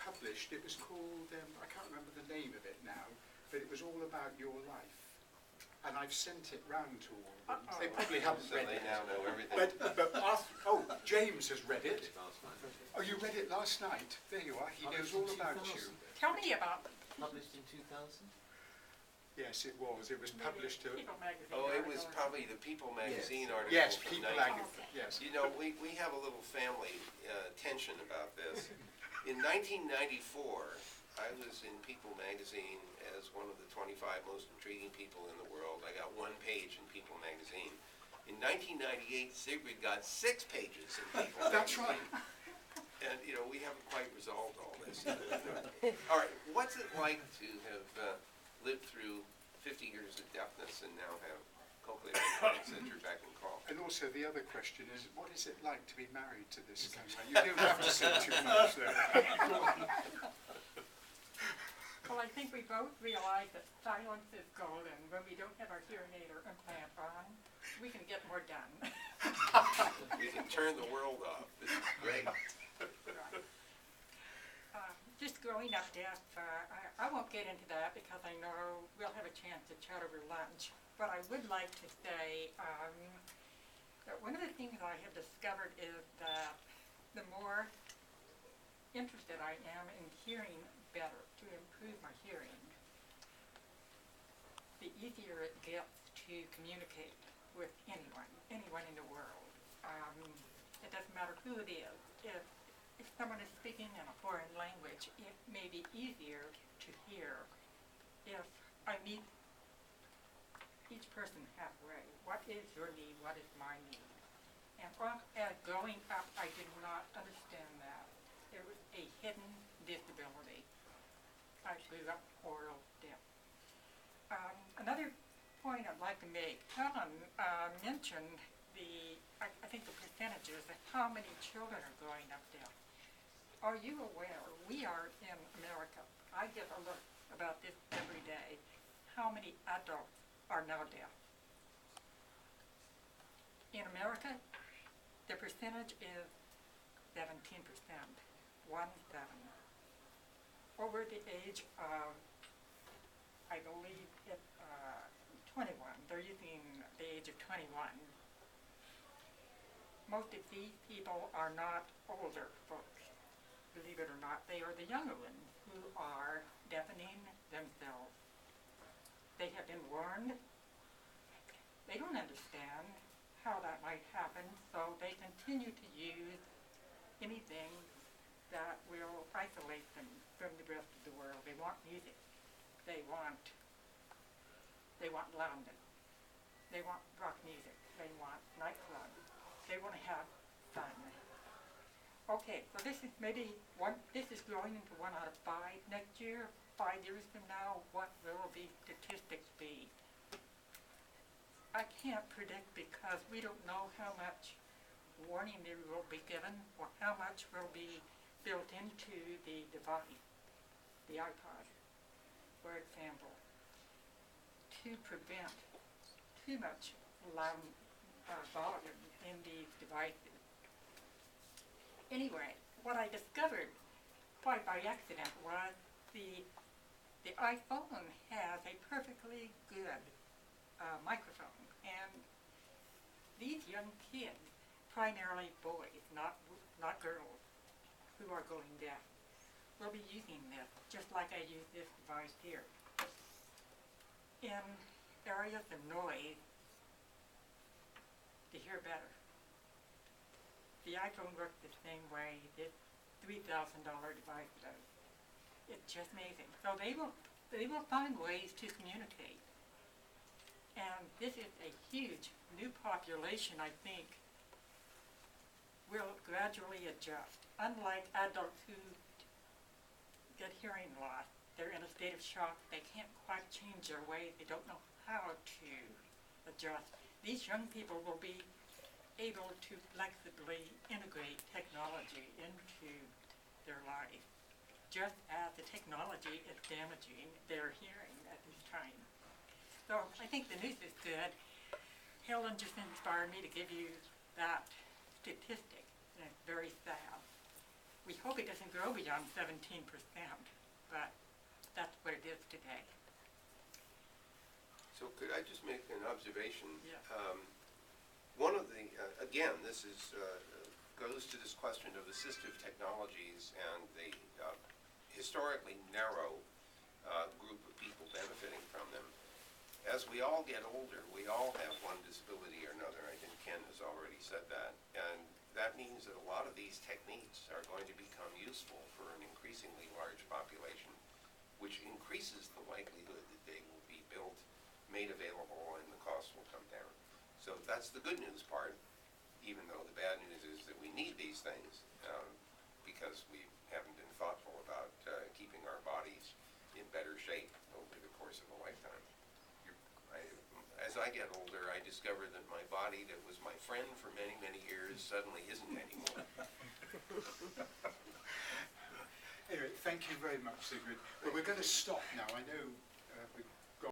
published. It was called, I can't remember the name of it now, but it was all about your life. And I've sent it round to all of them. They probably haven't read it. So they now know everything. But James has read it. Oh, you read it last night? There you are. He knows all about you. Tell me about it. Published in 2000? Yes, it was. It was published. People magazine. Oh, it was probably the People magazine article. Yes, from People 19 magazine. Yes. You know, we have a little family tension about this. In 1994, I was in People magazine as one of the 25 most intriguing people in the world. I got 1 page in People magazine. In 1998, Sigrid got 6 pages in People magazine. That's right. And, you know, we haven't quite resolved all this. All right, what's it like to have lived through 50 years of deafness and now have cochlear implants at your beck and call? And also the other question is, what is it like to be married to this kind of man? You don't have to say too much there. Well, I think we both realize that silence is golden. When we don't have our hearing aid or implant on, we can get more done. We can turn the world off. This is great. Right. Just growing up deaf, I won't get into that because I know we'll have a chance to chat over lunch. But I would like to say that one of the things I have discovered is that the more interested I am in hearing better, to improve my hearing, the easier it gets to communicate with anyone in the world. It doesn't matter who it is. If someone is speaking in a foreign language, it may be easier to hear if I meet each person halfway. What is your need? What is my need? And growing up, I did not understand that. There was a hidden disability. I grew up oral deaf. Another point I'd like to make, Helen mentioned I think the percentages of how many children are growing up deaf. Are you aware, we are in America, I get a look about this every day, how many adults are now deaf? In America, the percentage is 17%, 1-7. Over the age of, I believe it's 21, they're using the age of 21. Most of these people are not older folks. Believe it or not, they are the younger ones who are deafening themselves. They have been warned. They don't understand how that might happen, so they continue to use anything that will isolate them from the rest of the world. They want music. They want loudness. They want rock music. They want nightclubs. They want to have fun. Okay, so this is this is growing into 1 out of 5 next year. 5 years from now, what will the statistics be? I can't predict because we don't know how much warning there will be given or how much will be built into the device, the iPod, for example, to prevent too much loud volume in these devices. Anyway, what I discovered quite by accident was the iPhone has a perfectly good microphone, and these young kids, primarily boys, not girls, who are going deaf, will be using this just like I use this device here. In areas of noise, to hear better. The iPhone works the same way this $3,000 device does. It's just amazing. So they will find ways to communicate. And this is a huge new population, I think, will gradually adjust. Unlike adults who get hearing loss, they're in a state of shock. They can't quite change their ways. They don't know how to adjust. These young people will be able to flexibly integrate technology into their life, just as the technology is damaging their hearing at this time. So I think the news is good. Helen just inspired me to give you that statistic, and it's very sad. We hope it doesn't grow beyond 17%, but that's what it is today. So could I just make an observation? Yeah. One of the, again, this is, goes to this question of assistive technologies and the historically narrow group of people benefiting from them. As we all get older, we all have one disability or another. I think Ken has already said that. And that means that a lot of these techniques are going to become useful for an increasingly large population, which increases the likelihood that they will be built, made available, and the cost will come down. So that's the good news part, even though the bad news is that we need these things because we haven't been thoughtful about keeping our bodies in better shape over the course of a lifetime. As I get older, I discover that my body that was my friend for many, many years suddenly isn't anymore. Anyway, thank you very much, Sigrid. But we're going to stop now. I know